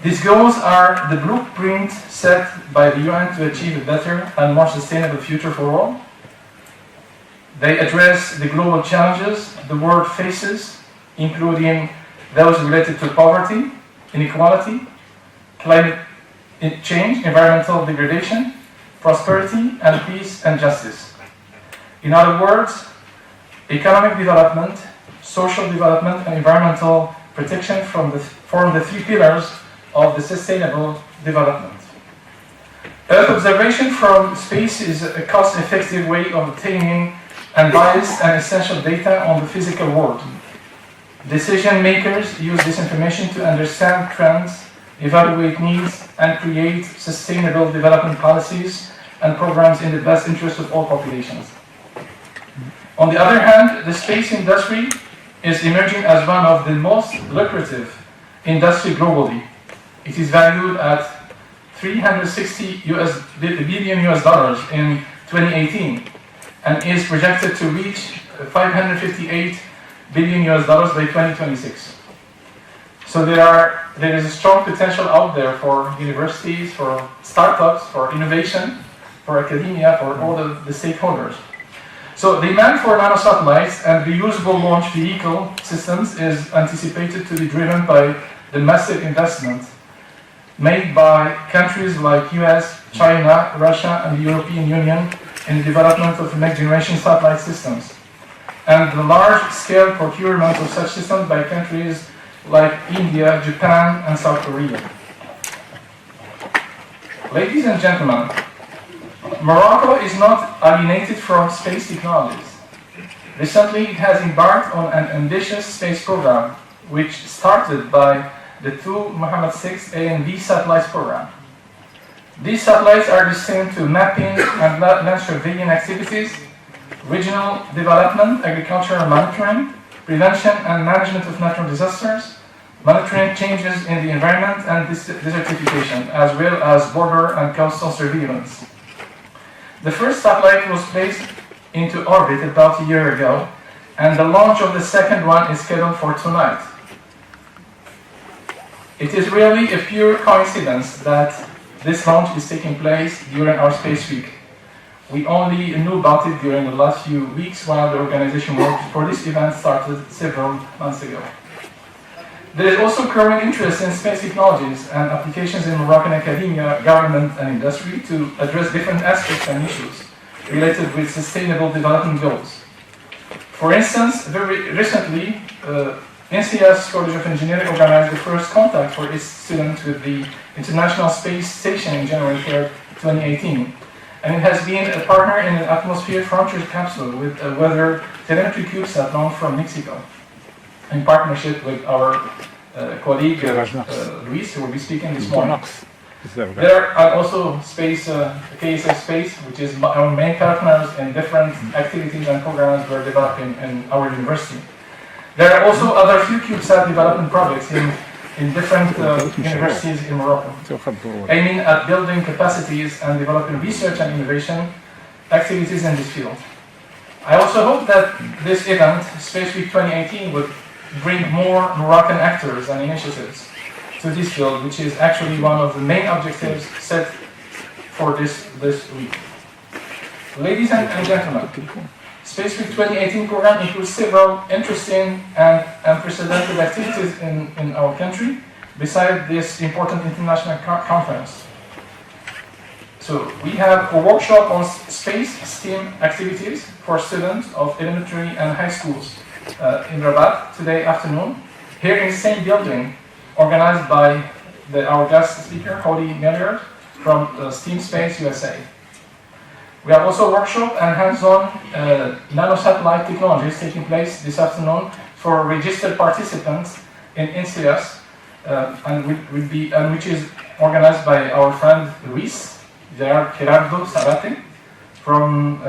These goals are the blueprint set by the UN to achieve a better and more sustainable future for all. They address the global challenges the world faces, including those related to poverty, inequality, climate change, environmental degradation, prosperity, and peace and justice. In other words, economic development, social development, and environmental protection form the three pillars of the sustainable development. Earth observation from space is a cost-effective way of obtaining unbiased and essential data on the physical world. Decision makers use this information to understand trends, evaluate needs, and create sustainable development policies and programs in the best interest of all populations. On the other hand, the space industry is emerging as one of the most lucrative industry globally. It is valued at $360 billion in 2018 and is projected to reach $558 billion by 2026. So there is a strong potential out there for universities, for startups, for innovation, for academia, for all the stakeholders. So the demand for nano-satellites and reusable launch vehicle systems is anticipated to be driven by the massive investment made by countries like US, China, Russia, and the European Union in the development of next-generation satellite systems, and the large-scale procurement of such systems by countries like India, Japan, and South Korea. Ladies and gentlemen, Morocco is not alienated from space technologies. Recently, it has embarked on an ambitious space program, which started by the two Mohammed VI A and B satellites program. These satellites are destined to mapping and land surveying activities, regional development, agricultural monitoring, prevention and management of natural disasters, monitoring changes in the environment and desertification, as well as border and coastal surveillance. The first satellite was placed into orbit about a year ago, and the launch of the second one is scheduled for tonight. It is really a pure coincidence that this launch is taking place during our Space Week. We only knew about it during the last few weeks while the organization work for this event started several months ago. There is also growing interest in space technologies and applications in Moroccan academia, government, and industry to address different aspects and issues related with sustainable development goals. For instance, very recently, ENSIAS College of Engineering organized the first contact for its students with the International Space Station in January 3rd, 2018. And it has been a partner in an atmosphere frontier capsule with a weather telemetry CubeSat launched from Mexico, in partnership with our colleague Luis, who will be speaking this morning. There are also KSF Space, which is our main partners in different activities and programs we're developing in our university. There are also other few CubeSat development projects in different universities in Morocco, aiming at building capacities and developing research and innovation activities in this field. I also hope that this event, Space Week 2018, would bring more Moroccan actors and initiatives to this field, which is actually one of the main objectives set for this week. Ladies and gentlemen, Space Week 2018 program includes several interesting and unprecedented activities in our country, besides this important international conference. So we have a workshop on space STEAM activities for students of elementary and high schools in Rabat today afternoon, here in the same building, organized by our guest speaker, Holly Milliard, from STEAM Space USA. We have also a workshop and hands-on nano-satellite technologies taking place this afternoon for registered participants in ENSIAS, and which is organized by our friend Luis Gerardo Sabate from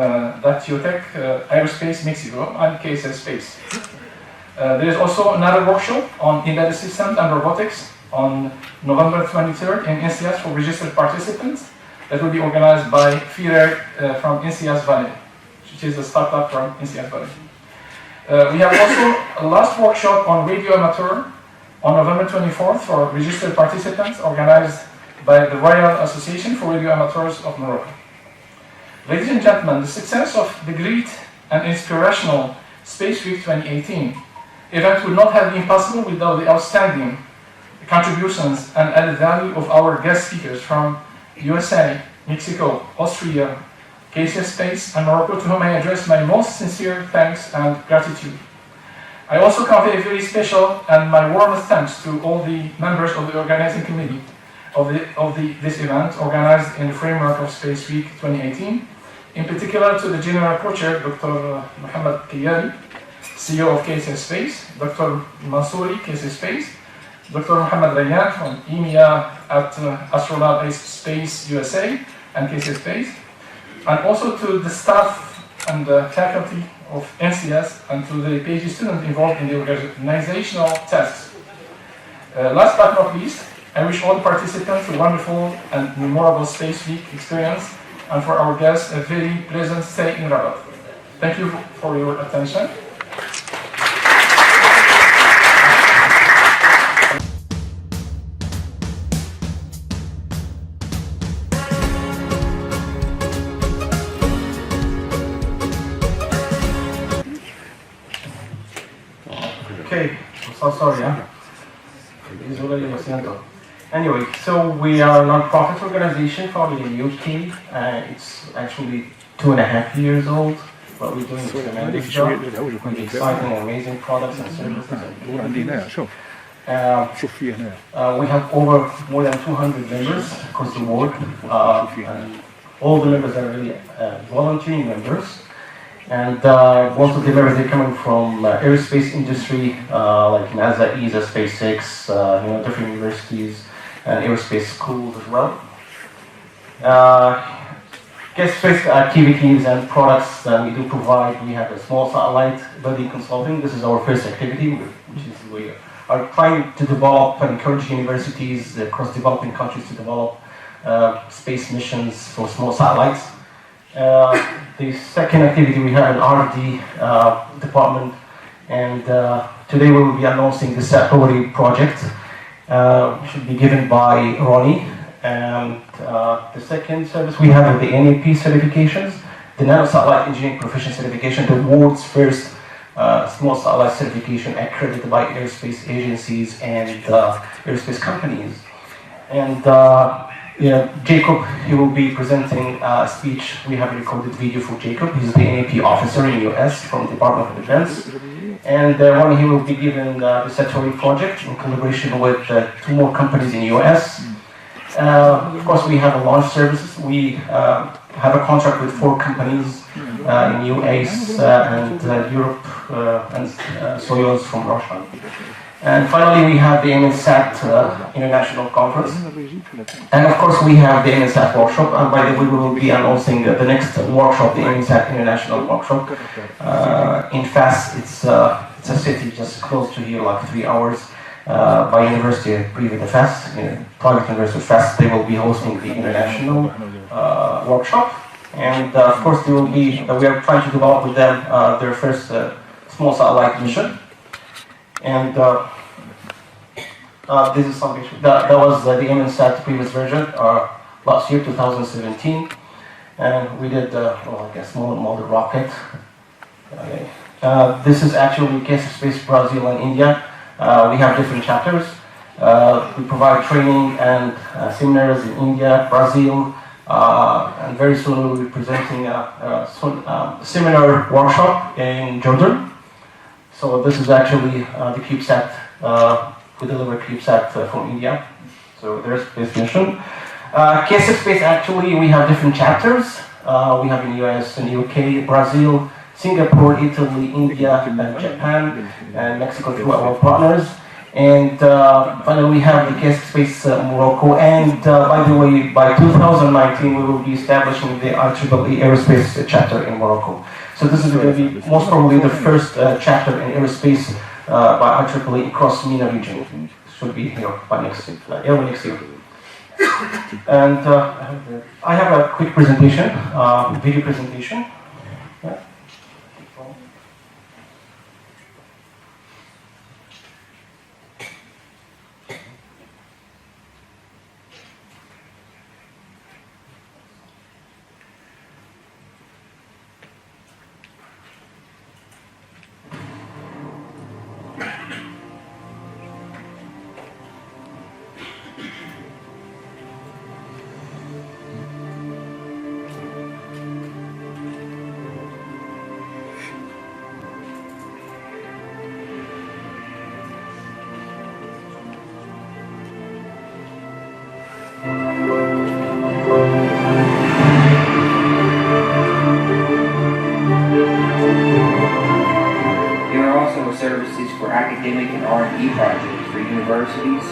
Datiotech Aerospace Mexico and KSS Space. There is also another workshop on embedded systems and robotics on November 23rd in ENSIAS for registered participants. That will be organized by FIRER from ENSIAS Valley, which is a startup from ENSIAS Valley. We have also a last workshop on radio amateur on November 24th for registered participants, organized by the Royal Association for Radio Amateurs of Morocco. Ladies and gentlemen, the success of the great and inspirational Space Week 2018 event would not have been possible without the outstanding contributions and added value of our guest speakers from USA, Mexico, Austria, KCS Space, and Morocco, to whom I address my most sincere thanks and gratitude. I also convey a very special and my warmest thanks to all the members of the organizing committee of this event, organized in the framework of Space Week 2018, in particular to the General Co-Chair, Dr. Mohammed Kiyari, CEO of KCS Space, Dr. Mansouri, KCS Space, Dr. Mohammed Rayyan from EMEA at Astronaut Space USA and KCS Space, and also to the staff and the faculty of ENSIAS and to the PhD students involved in the organizational tasks. Last but not least, I wish all the participants a wonderful and memorable Space Week experience, and for our guests a very pleasant stay in Rabat. Thank you for your attention. Okay, I'm so sorry. Anyway, so we are a non-profit organization founded in the UK. It's actually 2.5 years old, but we're doing a tremendous job with exciting and amazing products and services. We have over more than 200 members across the world. And all the members are really volunteering members. And most of the members are coming from aerospace industry, like NASA, ESA, SpaceX, different universities and aerospace schools as well. Guest space activities and products that we do provide. We have a small satellite building consulting. This is our first activity, which is we are trying to develop and encourage universities across developing countries to develop space missions for small satellites. The second activity, we have an R&D department, and today we will be announcing the Satori project, which should be given by Ronnie. And the second service we have is the NAP certifications, the nano-Satellite Engineering Proficient certification, the world's first small satellite certification accredited by aerospace agencies and aerospace companies. And Jacob, he will be presenting a speech. We have a recorded video for Jacob. He's the NAP officer in the US from the Department of Defense. And he will be given the Satori project in collaboration with 2 more companies in the US. Of course, we have a launch services. We have a contract with 4 companies in US and Europe and Soyuz from Russia. And finally, we have the mnsat International Conference. And of course, we have the mnsat workshop. And by the way, we will be announcing the next workshop, the mnsat International Workshop. In Fas, it's a city just close to here, like 3 hours. By University of Privé de Fas, private University of Fas, they will be hosting the international workshop. And of course, they will be. We are trying to develop with them their first small satellite mission. And this is something that was the mnsat previous version last year, 2017, and we did like a small model rocket. This is actually KCS Space Brazil and India. We have different chapters. We provide training and seminars in India, Brazil, and very soon we will be presenting a seminar workshop in Jordan. So this is actually the CubeSat, we deliver CubeSat from India. So there's this mission. KCS Space, actually, we have different chapters. We have in US and UK, Brazil, Singapore, Italy, India, and Japan, and Mexico through our partners. And finally, we have the KCS Space Morocco. And by the way, by 2019, we will be establishing the IEEE Aerospace chapter in Morocco. So this is going to be most probably the first chapter in aerospace by IEEE across MENA region. Should be here by next year. And I have a quick presentation, video presentation. Yeah. academic and R&D project for universities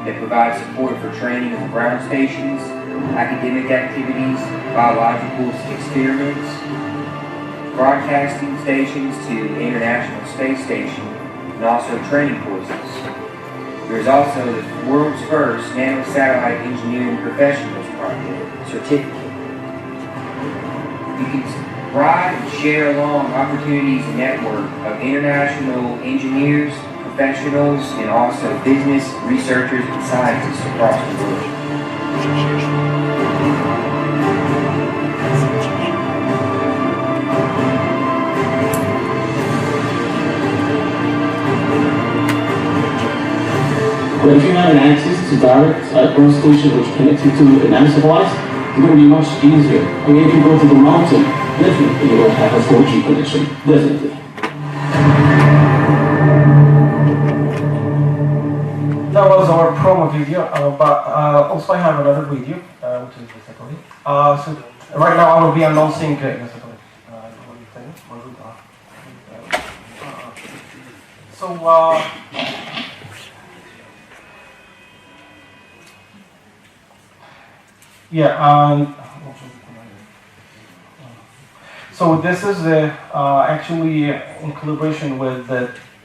that provides support for training of ground stations, academic activities, biological experiments, broadcasting stations to the International Space Station, and also training courses. There is also the world's first nano-Satellite Engineering Professionals Project certificate. You can ride and share along opportunities and network of international engineers, professionals, and also business, researchers, and scientists across the world. But if you have an access to direct ground station which connects you to nano-Satellites, it's going to be much easier. I mean, if you go to the mountain, definitely you will have a 4G connection. Definitely. That was our promo video, but also I have another video, which is the satellite. So right now I will be announcing the satellite. So this is actually in collaboration with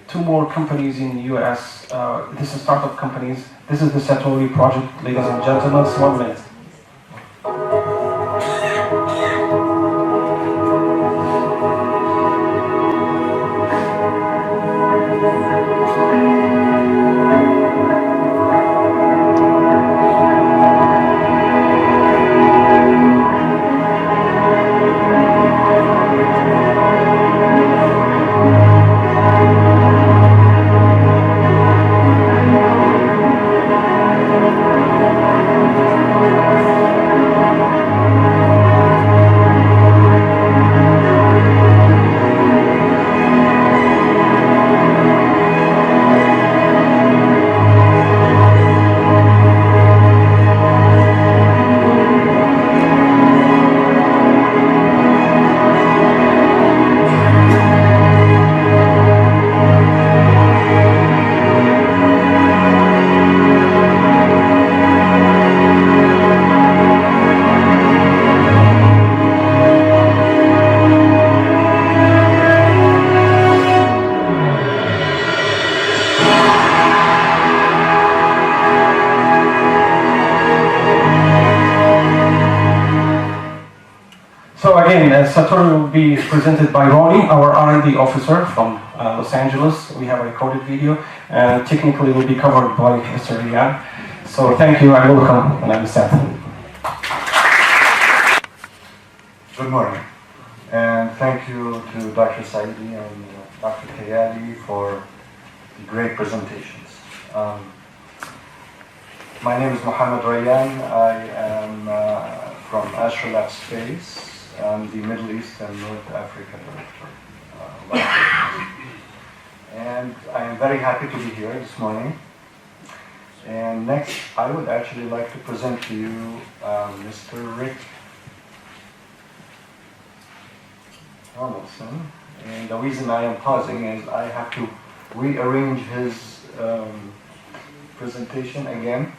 two more companies in the US. This is startup companies. This is the Satori project, ladies and gentlemen. 1 minute. So again, Satori will be presented by Ronnie, our R&D officer from Los Angeles. We have a recorded video, and technically will be covered by Mr. Rian. So thank you and welcome, and I'm Seth. Good morning, and thank you to Dr. Saidi and Dr. Kayali for the great presentations. My name is Mohammed Rayyan. I am from Astrolab Space. I'm the Middle East and North Africa Director. And I am very happy to be here this morning. And next, I would actually like to present to you Mr. Rick Donaldson. And the reason I am pausing is I have to rearrange his presentation again.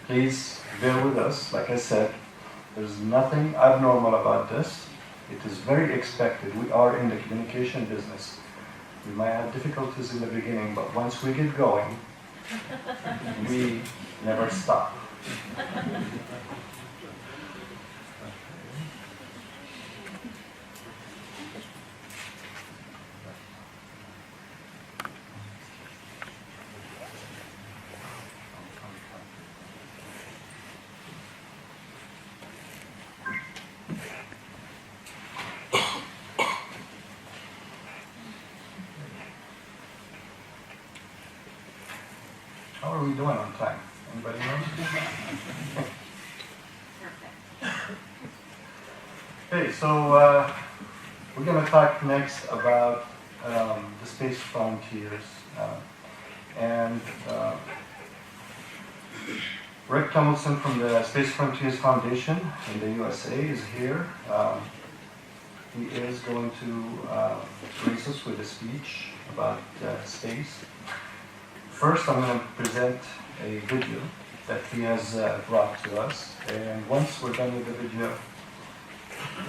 Please bear with us. Like I said, there's nothing abnormal about this. It is very expected. We are in the communication business. We might have difficulties in the beginning, but once we get going, we never stop. How are we doing on time? Anybody know? Okay, so we're going to talk next about the space frontiers. Rick Tomlinson from the Space Frontiers Foundation in the USA is here. He is going to grace us with a speech. about space. First, I'm going to present a video that he has brought to us, and once we're done with the video,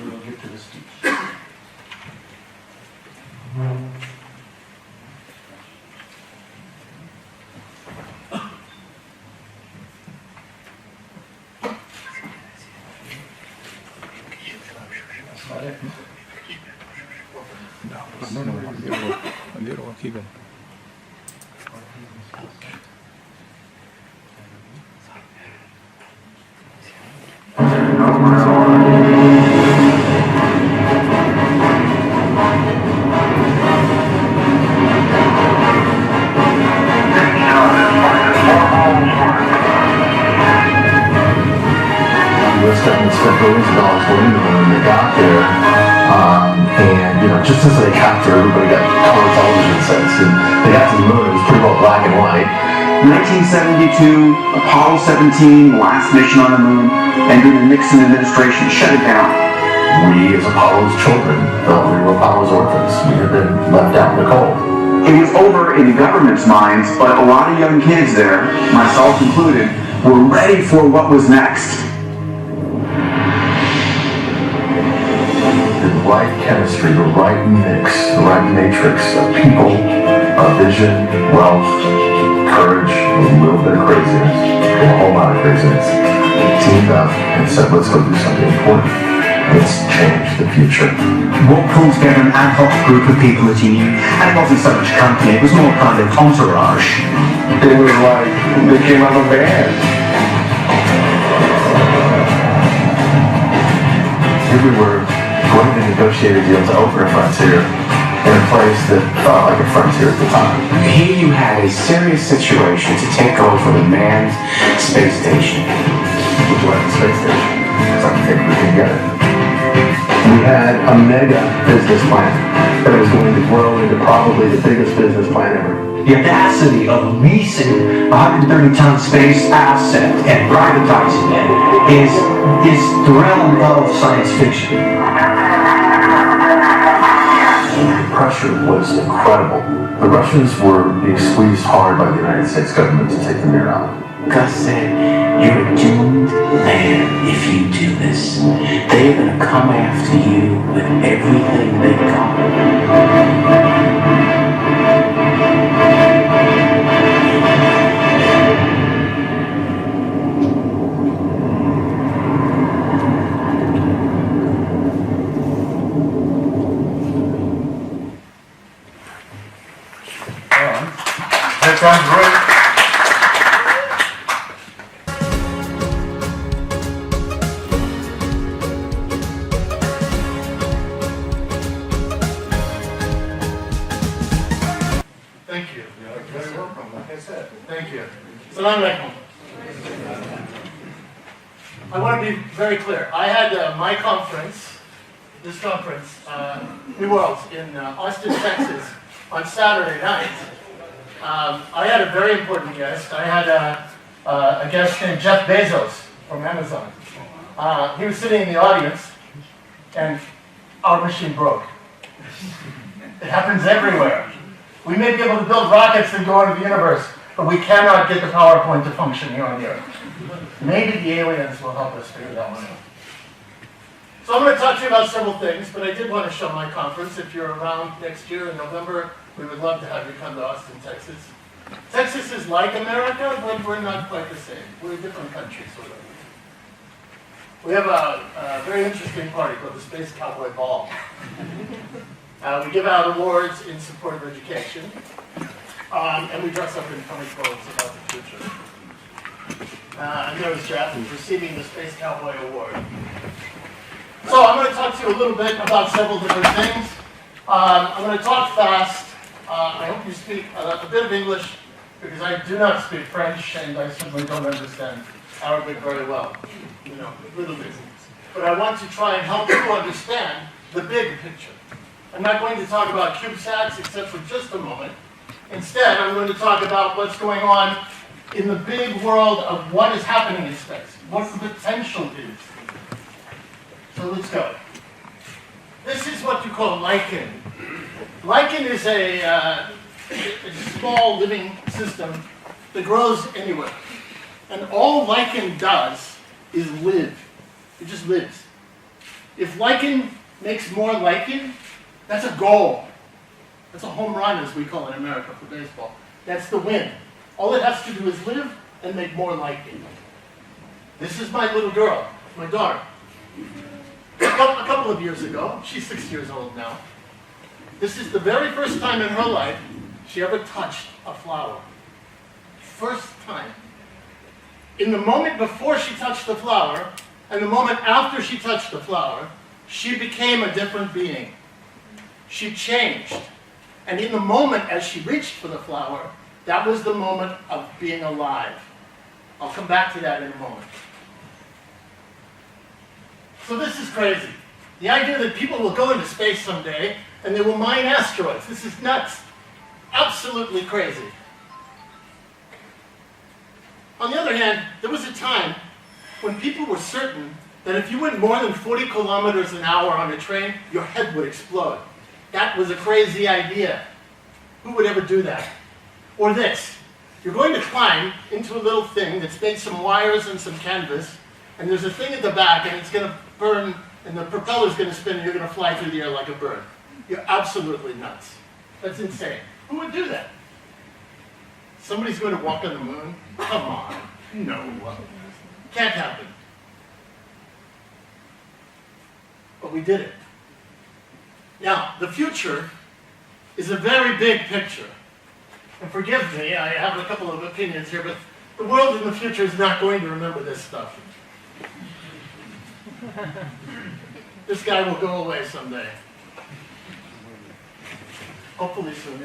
we will get to the speech. Spent billions of dollars waiting on them when they got there, and just as they got there, everybody got color television sets, and they got to the moon. It was pretty well black and white. 1972, Apollo 17, last mission on the moon, and then the Nixon administration shut it down. We, as Apollo's children, felt we were Apollo's orphans. We had been left out in the cold. It was over in the government's minds, but a lot of young kids there, myself included, were ready for what was next. The right chemistry, the right mix, the right matrix of people, of vision, wealth, courage, a little bit of craziness, a whole lot of craziness, teamed up and said, let's go do something important. Let's change the future. What pulled together an ad hoc group of people that you knew, and it wasn't so much company, it was more kind of entourage. It was like they came out of a band. Here we were going to negotiate a deal to open a frontier in a place that felt like a frontier at the time. Here you had a serious situation to take over the manned space station. Would you like the space station? Because I think we can get it. We had a mega business plan that was going to grow into probably the biggest business plan ever. The audacity of leasing a 130-ton space asset and privatizing it is the realm of science fiction. The pressure was incredible. The Russians were being squeezed hard by the United States government to take the mirror out. Gus said, you're a doomed man if you do this. They're going to come after you with everything they got. That sounds great. Thank you. You're very welcome. Like I said, thank you. Assalamu alaikum. I want to be very clear. I had my conference, this conference, New Worlds in Austin, Texas, on Saturday night. I had a very important guest. I had a guest named Jeff Bezos from Amazon. He was sitting in the audience, and our machine broke. It happens everywhere. We may be able to build rockets and go into the universe, but we cannot get the PowerPoint to function here on the Earth. Maybe the aliens will help us figure that one out. So I'm going to talk to you about several things, but I did want to show my conference. If you're around next year in November, we would love to have you come to Austin, Texas. Texas is like America, but we're not quite the same. We're a different country, sort of. We have a very interesting party called the Space Cowboy Ball. We give out awards in support of education, and we dress up in funny clothes about the future. I'm here with Jeff, who's receiving the Space Cowboy Award. So I'm going to talk to you a little bit about several different things. I'm going to talk fast. I hope you speak a bit of English, because I do not speak French, and I certainly don't understand Arabic very well. You know, a little bit. But I want to try and help you understand the big picture. I'm not going to talk about CubeSats, except for just a moment. Instead, I'm going to talk about what's going on in the big world of what is happening in space, what the potential is. So let's go. This is what you call lichen. Lichen is a small living system that grows anywhere. And all lichen does is live. It just lives. If lichen makes more lichen, that's a goal. That's a home run, as we call it in America for baseball. That's the win. All it has to do is live and make more lichen. This is my little girl, my daughter. A couple of years ago, she's 6 years old now. This is the very first time in her life she ever touched a flower. First time. In the moment before she touched the flower, and the moment after she touched the flower, she became a different being. She changed. And in the moment as she reached for the flower, that was the moment of being alive. I'll come back to that in a moment. So this is crazy. The idea that people will go into space someday and they will mine asteroids. This is nuts. Absolutely crazy. On the other hand, there was a time when people were certain that if you went more than 40 kilometers an hour on a train, your head would explode. That was a crazy idea. Who would ever do that? Or this. You're going to climb into a little thing that's made some wires and some canvas, and there's a thing at the back, and it's going to burn, and the propeller's going to spin, and you're going to fly through the air like a bird. You're absolutely nuts. That's insane. Who would do that? Somebody's going to walk on the moon? Come on. No. Can't happen. But we did it. Now, the future is a very big picture. And forgive me, I have a couple of opinions here, but the world in the future is not going to remember this stuff. This guy will go away someday. Hopefully soon.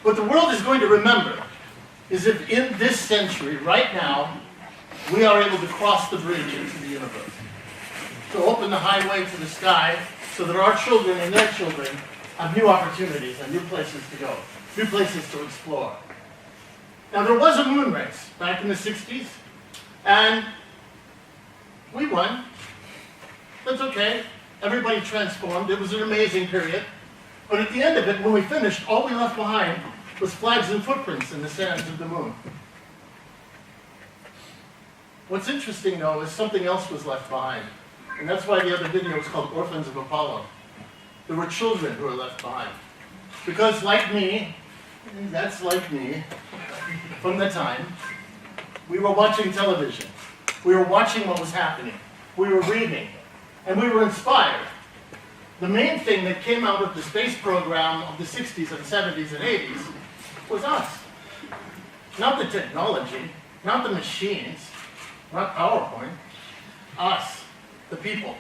What the world is going to remember is if in this century, right now, we are able to cross the bridge into the universe. To open the highway to the sky so that our children and their children have new opportunities and new places to go, new places to explore. Now, there was a moon race back in the 60s, and we won. That's okay. Everybody transformed. It was an amazing period. But at the end of it, when we finished, all we left behind was flags and footprints in the sands of the moon. What's interesting, though, is something else was left behind. And that's why the other video was called Orphans of Apollo. There were children who were left behind. Because like me, that's like me, from the time, we were watching television. We were watching what was happening. We were reading. And we were inspired. The main thing that came out of the space program of the 60s and 70s and 80s was us. Not the technology, not the machines, not PowerPoint, us, the people.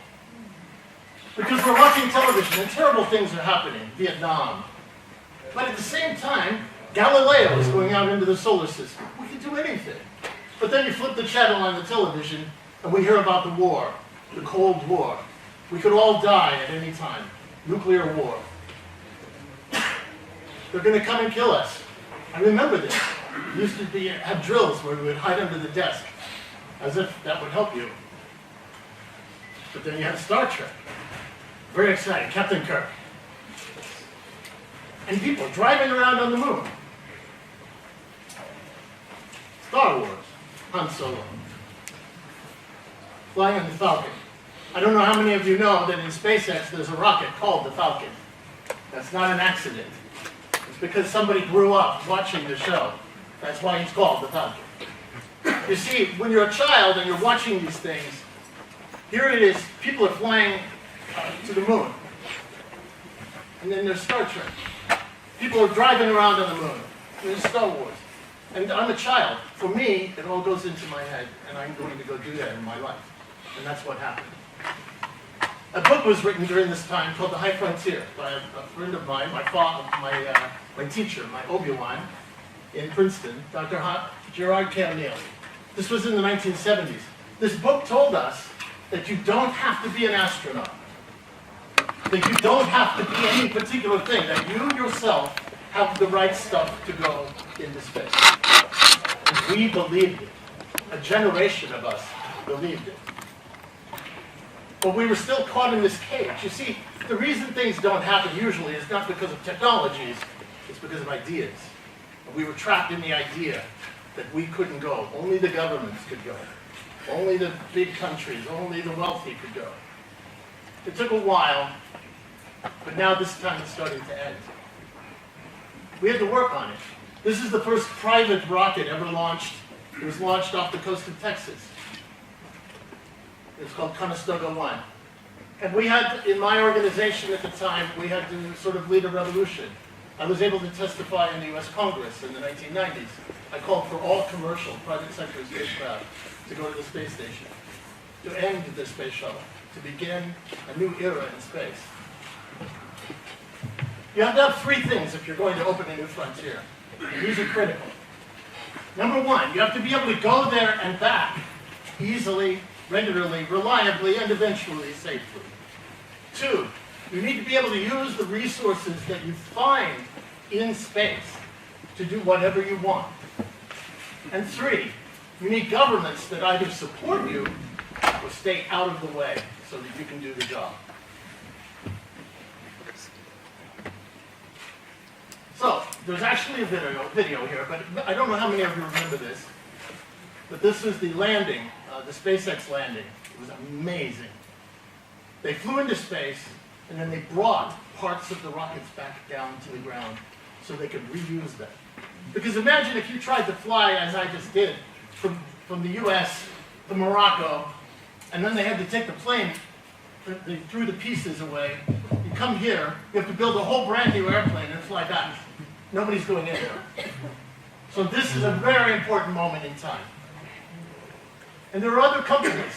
Because we're watching television and terrible things are happening, Vietnam. But at the same time, Galileo is going out into the solar system. We can do anything. But then you flip the channel on the television and we hear about the war, the Cold War. We could all die at any time. Nuclear war. They're going to come and kill us. I remember this. We used to have drills where we would hide under the desk, as if that would help you. But then you had Star Trek. Very exciting. Captain Kirk. And people driving around on the moon. Star Wars. Han Solo. Flying on the Falcon. I don't know how many of you know that in SpaceX there's a rocket called the Falcon. That's not an accident. It's because somebody grew up watching the show. That's why it's called the Falcon. You see, when you're a child and you're watching these things, here it is, people are flying to the moon. And then there's Star Trek. People are driving around on the moon. And there's Star Wars. And I'm a child. For me, it all goes into my head, and I'm going to go do that in my life. And that's what happened. A book was written during this time called The High Frontier by a friend of mine, my teacher, my Obi-Wan, in Princeton, Dr. Gerard K. O'Neill. This was in the 1970s. This book told us that you don't have to be an astronaut, that you don't have to be any particular thing, that you yourself have the right stuff to go into space. And we believed it. A generation of us believed it. But we were still caught in this cage. You see, the reason things don't happen usually is not because of technologies, it's because of ideas. We were trapped in the idea that we couldn't go. Only the governments could go. Only the big countries, only the wealthy could go. It took a while, but now this time it's starting to end. We had to work on it. This is the first private rocket ever launched. It was launched off the coast of Texas. It's called Conestoga 1. And we had, in my organization at the time, we had to sort of lead a revolution. I was able to testify in the US Congress in the 1990s. I called for all commercial private sector spacecraft to go to the space station, to end the space shuttle, to begin a new era in space. You have to have three things if you're going to open a new frontier. And these are critical. Number one, you have to be able to go there and back easily, regularly, reliably, and eventually safely. Two, you need to be able to use the resources that you find in space to do whatever you want. And three, you need governments that either support you or stay out of the way so that you can do the job. So, there's actually a video here, but I don't know how many of you remember this. But this is the landing, the SpaceX landing. It was amazing. They flew into space, and then they brought parts of the rockets back down to the ground so they could reuse them. Because imagine if you tried to fly, as I just did, from the US to Morocco, and then they had to take the plane, they threw the pieces away. You come here, you have to build a whole brand new airplane and fly back. Nobody's going in there. So this is a very important moment in time. And there are other companies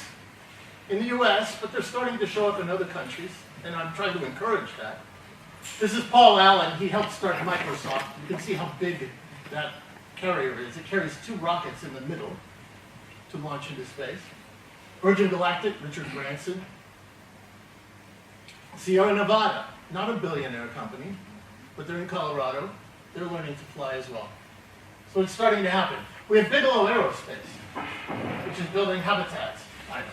in the US, but they're starting to show up in other countries, and I'm trying to encourage that. This is Paul Allen. He helped start Microsoft. You can see how big that carrier is. It carries 2 rockets in the middle to launch into space. Virgin Galactic, Richard Branson. Sierra Nevada, not a billionaire company, but they're in Colorado. They're learning to fly as well. So it's starting to happen. We have Bigelow Aerospace, which is building habitats. I don't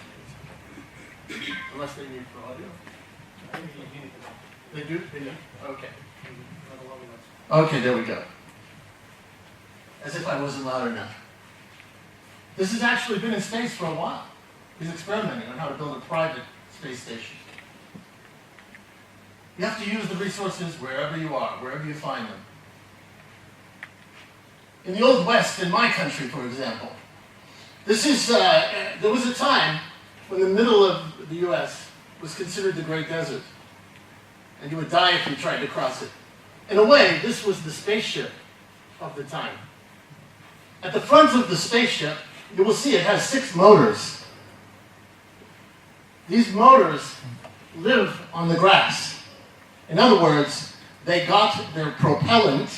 think so. Unless they need for audio. They do? They do? Okay. Okay, there we go. As if I wasn't loud enough. This has actually been in space for a while. He's experimenting on how to build a private space station. You have to use the resources wherever you are, wherever you find them. In the Old West, in my country, for example, this is, there was a time when the middle of the U.S. was considered the Great Desert, and you would die if you tried to cross it. In a way, this was the spaceship of the time. At the front of the spaceship, you will see it has 6 motors. These motors live on the grass. In other words, they got their propellant,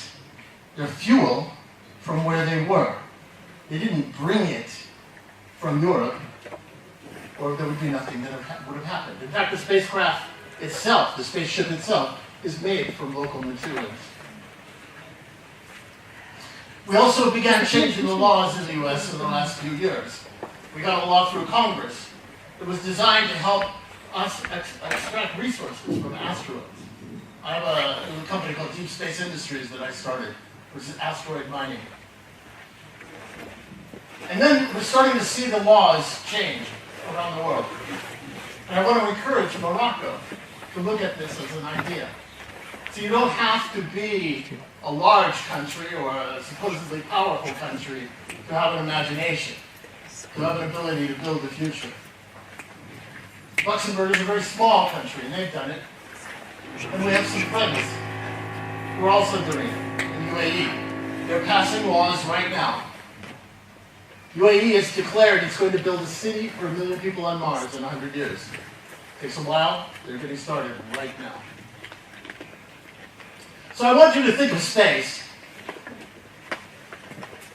their fuel, from where they were. They didn't bring it from Europe, or there would be nothing that would have happened. In fact, the spacecraft itself, the spaceship itself, is made from local materials. We also began changing the laws in the U.S. in the last few years. We got a law through Congress that was designed to help us extract resources from asteroids. I have a company called Deep Space Industries that I started, which is asteroid mining. And then we're starting to see the laws change around the world. And I want to encourage Morocco to look at this as an idea. So you don't have to be a large country or a supposedly powerful country to have an imagination, to have an ability to build the future. Luxembourg is a very small country, and they've done it. And we have some friends who are also doing it in UAE. They're passing laws right now. UAE has declared it's going to build a city for 1 million people on Mars in 100 years. Takes a while, they're getting started right now. So I want you to think of space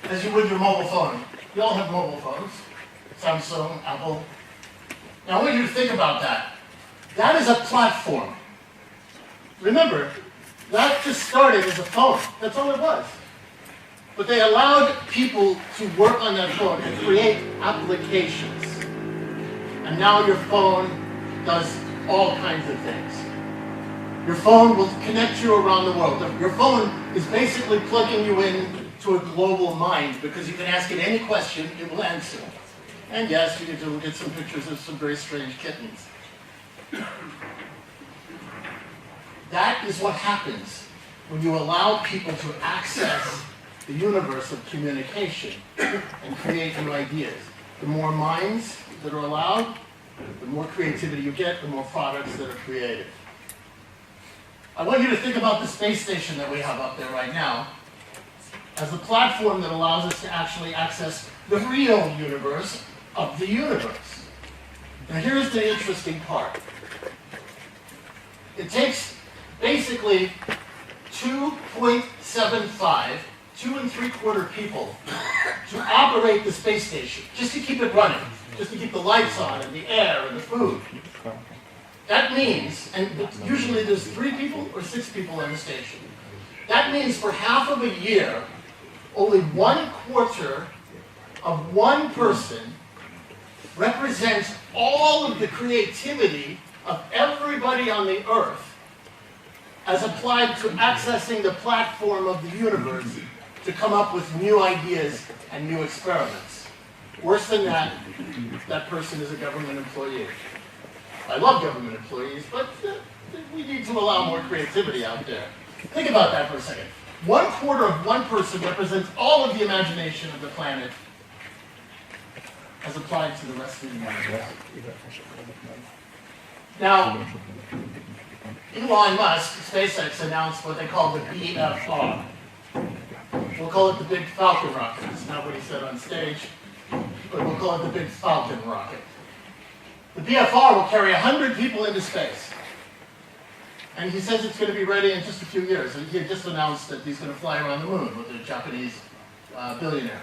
as you would your mobile phone. You all have mobile phones, Samsung, Apple. Now I want you to think about that. That is a platform. Remember, that just started as a phone. That's all it was. But they allowed people to work on that phone and create applications. And now your phone does all kinds of things. Your phone will connect you around the world. Your phone is basically plugging you in to a global mind because you can ask it any question, it will answer. And yes, you can get some pictures of some very strange kittens. That is what happens when you allow people to access the universe of communication and create new ideas. The more minds that are allowed, the more creativity you get, the more products that are created. I want you to think about the space station that we have up there right now as a platform that allows us to actually access the real universe of the universe. Now here's the interesting part. It takes basically 2.75, 2 3/4 people to operate the space station, just to keep it running, just to keep the lights on and the air and the food. That means, and usually there's 3 people or 6 people on the station. That means for half of a year, only 1/4 of one person represents all of the creativity of everybody on the earth as applied to accessing the platform of the universe to come up with new ideas and new experiments. Worse than that, that person is a government employee. I love government employees, but we need to allow more creativity out there. Think about that for a second. 1/4 of one person represents all of the imagination of the planet as applied to the rest of the universe. Now, Elon Musk, SpaceX, announced what they call the BFR. We'll call it the Big Falcon Rocket. It's not what he said on stage, but we'll call it the Big Falcon Rocket. The BFR will carry 100 people into space. And he says it's going to be ready in just a few years. He had just announced that he's going to fly around the moon with a Japanese billionaire.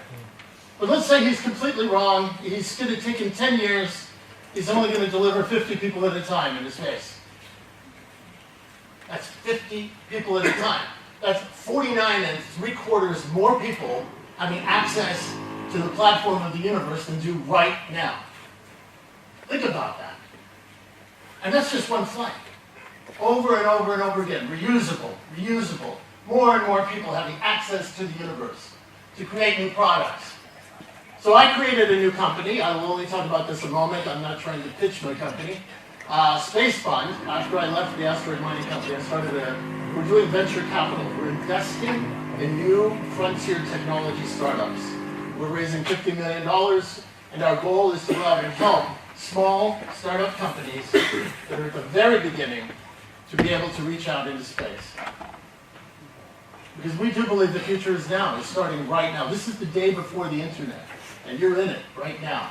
But let's say he's completely wrong. He's going to take him 10 years. He's only going to deliver 50 people at a time into space. That's 50 people at a time. That's 49 3/4 more people having access to the platform of the universe than do right now. Think about that. And that's just one flight. Over and over and over again. Reusable, reusable. More and more people having access to the universe to create new products. So I created a new company. I will only talk about this a moment. I'm not trying to pitch my company. Space Fund. After I left the asteroid mining company, we're doing venture capital. We're investing in new frontier technology startups. We're raising $50 million, and our goal is to go out and help small startup companies that are at the very beginning to be able to reach out into space. Because we do believe the future is now. It's starting right now. This is the day before the internet, and you're in it right now.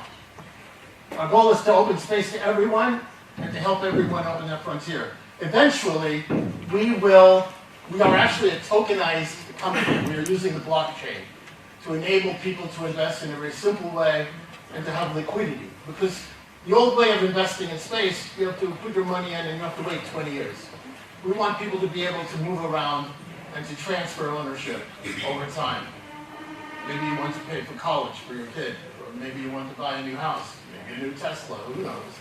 Our goal is to open space to everyone and to help everyone open that frontier. Eventually, we are actually a tokenized company. We are using the blockchain to enable people to invest in a very simple way and to have liquidity. Because the old way of investing in space, you have to put your money in and you have to wait 20 years. We want people to be able to move around and to transfer ownership over time. Maybe you want to pay for college for your kid, or maybe you want to buy a new house, maybe a new Tesla, who knows.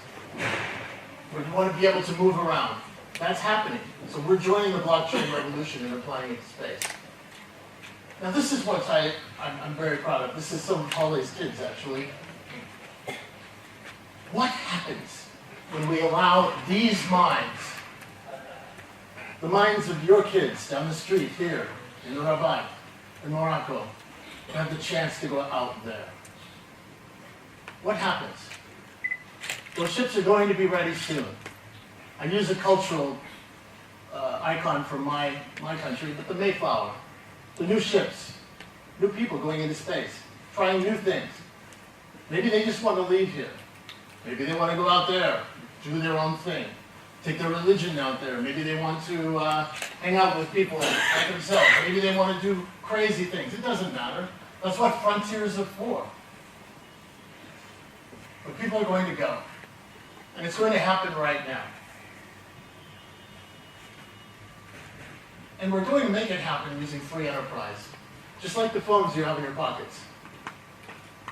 But you want to be able to move around. That's happening. So we're joining the blockchain revolution and applying it to space. Now this is what I'm very proud of. This is some of Holly's kids, actually. What happens when we allow these minds, the minds of your kids down the street here in Rabat, in Morocco, to have the chance to go out there? What happens? Well, ships are going to be ready soon. I use a cultural icon from my country, but the Mayflower, the new ships, new people going into space, trying new things. Maybe they just want to leave here. Maybe they want to go out there, do their own thing, take their religion out there. Maybe they want to hang out with people like themselves. Maybe they want to do crazy things. It doesn't matter. That's what frontiers are for. But people are going to go. And it's going to happen right now. And we're going to make it happen using free enterprise, just like the phones you have in your pockets.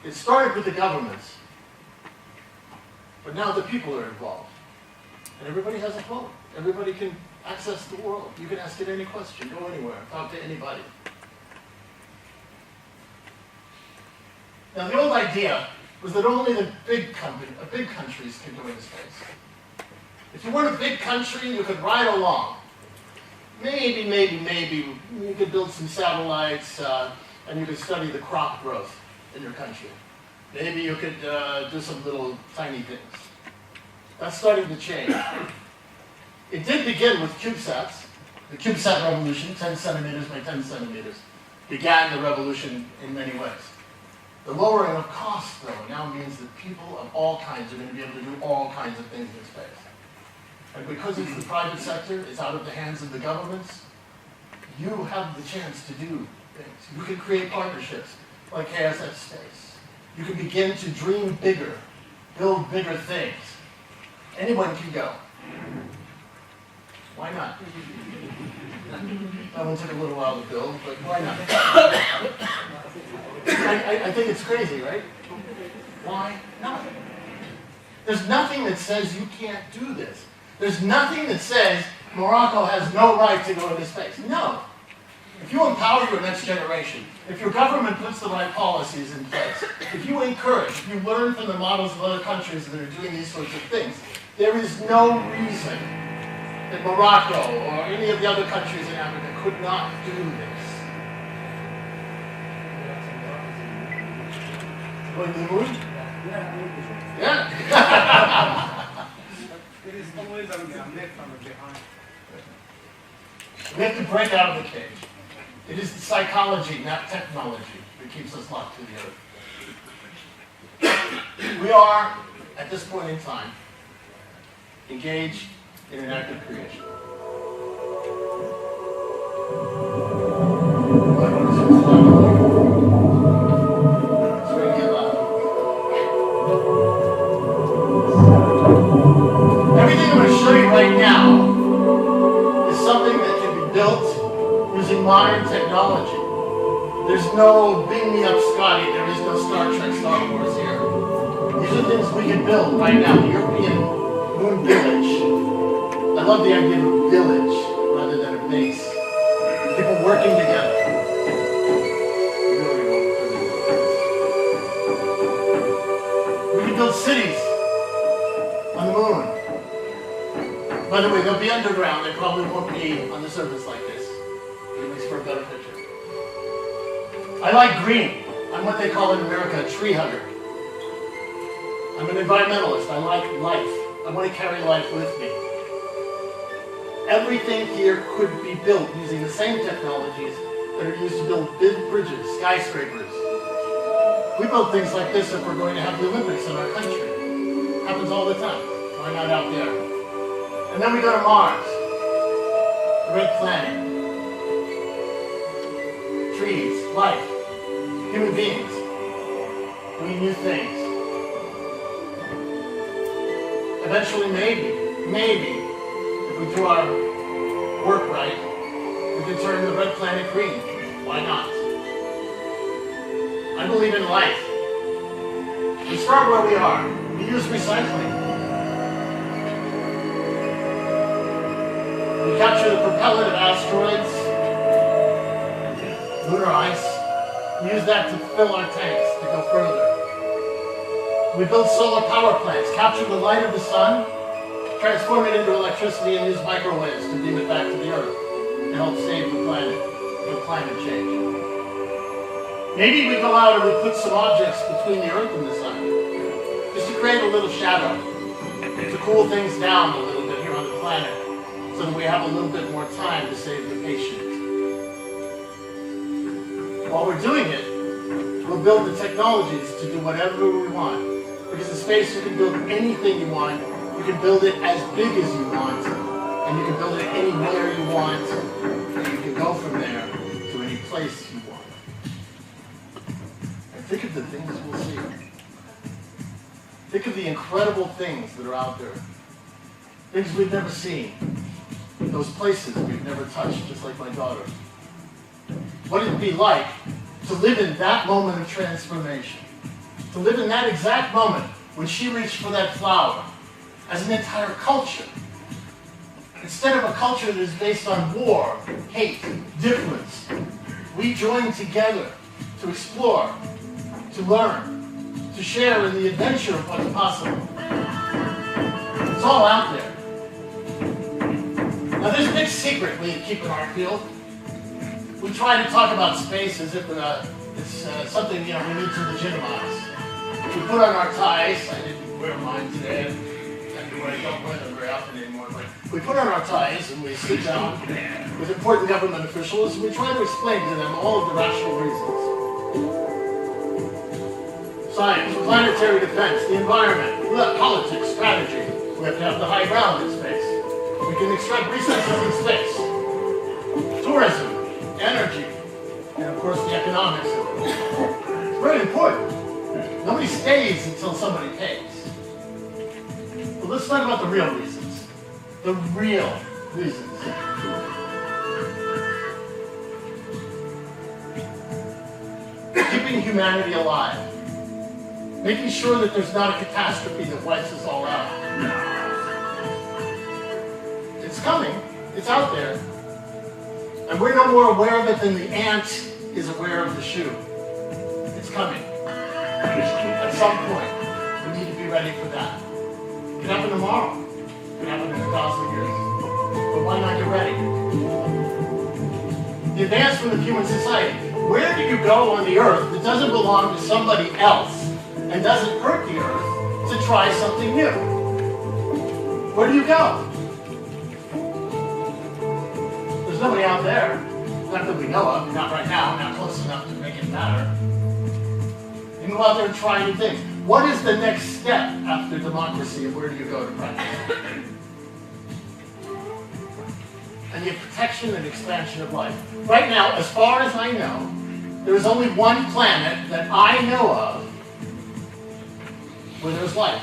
It started with the governments, but now the people are involved. And everybody has a phone. Everybody can access the world. You can ask it any question, go anywhere, talk to anybody. Now the old idea was that only the big countries could go into space. If you weren't a big country, you could ride along. Maybe you could build some satellites and you could study the crop growth in your country. Maybe you could do some little tiny things. That's starting to change. It did begin with CubeSats. The CubeSat revolution, 10 centimeters by 10 centimeters, began the revolution in many ways. The lowering of costs, though, now means that people of all kinds are going to be able to do all kinds of things in space. And because it's the private sector, it's out of the hands of the governments, you have the chance to do things. You can create partnerships like KSF Space. You can begin to dream bigger, build bigger things. Anyone can go. Why not? That one took a little while to build, but why not? I think it's crazy, right? Why not? There's nothing that says you can't do this. There's nothing that says Morocco has no right to go into space. No. If you empower your next generation, if your government puts the right policies in place, if you encourage, if you learn from the models of other countries that are doing these sorts of things, there is no reason that Morocco or any of the other countries in Africa could not do this. Going to the moon? Yeah. It is always on the left from behind. We have to break out of the cage. It is the psychology, not technology, that keeps us locked to the earth. We are, at this point in time, engaged in an act of creation. It's going to get loud. Everything I'm going to show you right now is something that can be built using modern technology. There's no beam me up Scotty, there is no Star Trek, Star Wars here. These are things we can build right now. The European Moon Village. I love the idea of a village rather than a base. People working together. We can build cities on the moon. By the way, they'll be underground. They probably won't be on the surface like this. It makes for a better picture. I like green. I'm what they call in America a tree hugger. I'm an environmentalist. I like life. I want to carry life with me. Everything here could be built using the same technologies that are used to build big bridges, skyscrapers. We build things like this if we're going to have the Olympics in our country. It happens all the time. Why not out there? And then we go to Mars, the red planet. Trees, life, human beings, doing new things. Eventually, maybe, if we do our work right, we can turn the red planet green. Why not? I believe in life. We start where we are. We use recycling. We capture the propellant of asteroids, lunar ice. We use that to fill our tanks to go further. We build solar power plants, capture the light of the sun, transform it into electricity, and use microwaves to beam it back to the Earth to help save the planet from climate change. Maybe we go out and we put some objects between the Earth and the sun, just to create a little shadow, to cool things down a little bit here on the planet, so that we have a little bit more time to save the patient. While we're doing it, we'll build the technologies to do whatever we want. Because in space, you can build anything you want. You can build it as big as you want. And you can build it anywhere you want. And you can go from there to any place you want. And think of the things we'll see. Think of the incredible things that are out there. Things we've never seen. Those places we've never touched, just like my daughter. What it'd be like to live in that moment of transformation. To live in that exact moment when she reached for that flower as an entire culture Instead of a culture that is based on war, hate, difference, we join together to explore, to learn, to share in the adventure of what's possible. It's all out there. Now there's a big secret we keep in our field. We try to talk about space as if it's something we need to legitimize. We put on our ties. I didn't wear mine today. I don't wear them very often anymore. But we put on our ties and we sit down with important government officials and we try to explain to them all of the rational reasons. Science, planetary defense, the environment, politics, strategy. We have to have the high ground in space. We can extract resources in space. Tourism, energy, and of course the economics of it. It's very important. Nobody stays until somebody pays. But let's talk about the real reasons. The real reasons. Keeping humanity alive. Making sure that there's not a catastrophe that wipes us all out. It's coming. It's out there. And we're no more aware of it than the ant is aware of the shoe. It's coming. At some point, we need to be ready for that. It could happen tomorrow. It could happen in 1,000 years. But why not get ready? The advancement of human society. Where do you go on the earth that doesn't belong to somebody else and doesn't hurt the earth to try something new? Where do you go? There's nobody out there. Not that we know of. Not right now. Not close enough to make it matter. You can go out there and try new things. What is the next step after democracy, and where do you go to practice? And the protection and expansion of life. Right now, as far as I know, there is only one planet that I know of where there's life.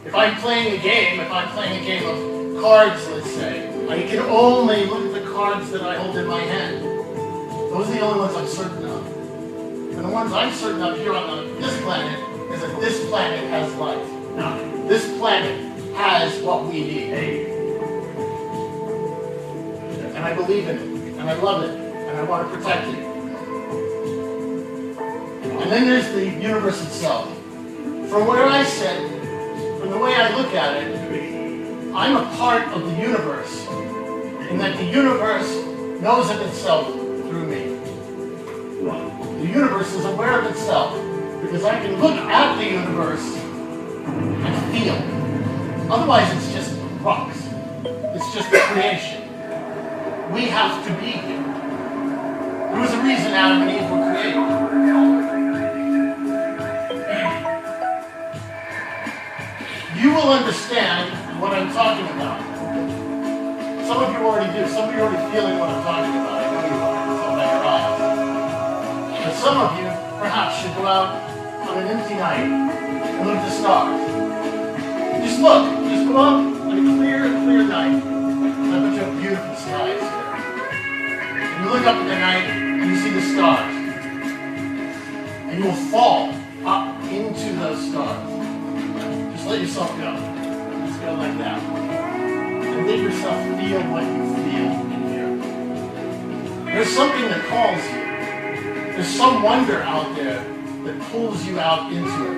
If I'm playing a game of cards, let's say, I can only look at the cards that I hold in my hand. Those are the only ones I'm certain of. And the ones I'm certain of here on this planet is that this planet has life. Now, this planet has what we need. And I believe in it, and I love it, and I want to protect it. And then there's the universe itself. From where I sit, from the way I look at it, I'm a part of the universe, in that the universe knows of itself through me. The universe is aware of itself, because I can look at the universe and feel. Otherwise, it's just rocks. It's just creation. We have to be here. There was a reason Adam and Eve were created. You will understand what I'm talking about. Some of you already do. Some of you are already feeling what I'm talking about. I know you are. It's all by your eyes. But some of you, perhaps, should go out on an empty night and look at the stars. Just look. Just go out on a clear night. And I bet you have beautiful skies here. And you look up at the night and you see the stars. And you will fall up into those stars. Just let yourself go. Just go like that. And let yourself feel what you feel in here. There's something that calls you. There's some wonder out there that pulls you out into it.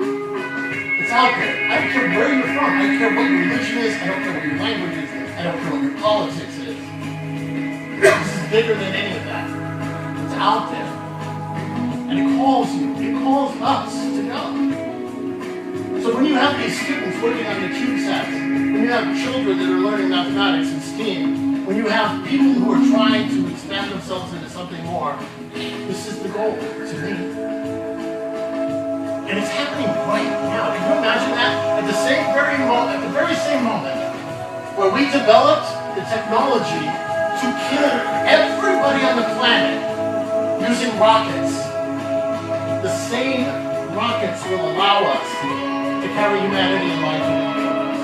It's out there. I don't care where you're from. I don't care what your religion is. I don't care what your language is. I don't care what your politics is. This is bigger than any of that. It's out there. And it calls you. It calls us to go. So when you have these students working on the CubeSats, when you have children that are learning mathematics and STEAM, when you have people who are trying to expand themselves into something more, this is the goal, to meet. And it's happening right now. Can you imagine that? At the very same moment where we developed the technology to kill everybody on the planet using rockets, the same rockets will allow us to carry humanity and life into the universe.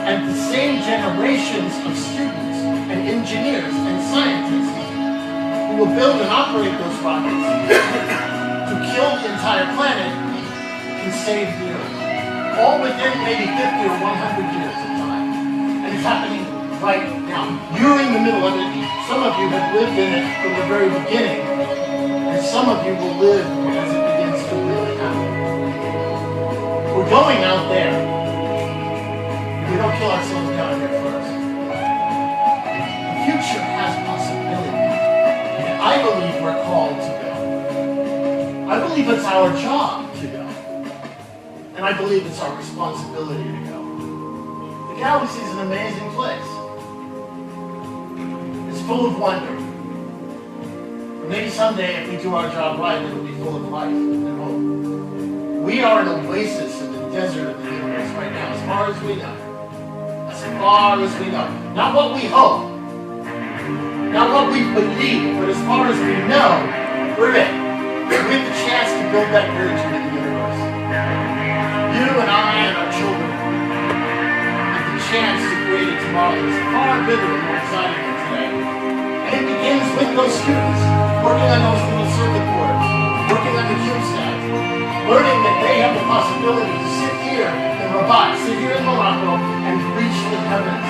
And the same generations of students and engineers and scientists who will build and operate those rockets to kill the entire planet can save the Earth. All within maybe 50 or 100 years of time. And if is happening right now. You're in the middle of it. Some of you have lived in it from the very beginning, and some of you will live as it begins to really happen. We're going out there. We don't kill ourselves down here first. The future has possibility, and I believe we're called to go. I believe it's our job to go, and I believe it's our responsibility to go. The galaxy is an amazing place. It's full of wonder. Maybe someday, if we do our job right, it'll be full of life and hope. We are an oasis in the desert of the universe right now, as far as we know. As far as we know. Not what we hope, not what we believe, but as far as we know, we're it. We have the chance to build that bridge into the universe. You and I and our children have the chance to create a tomorrow that's far bigger and more exciting than today. And it begins with those students working on those little circuit boards, working on the CubeSat, learning that they have the possibility to sit here in Rabat, sit here in Morocco, and reach the heavens.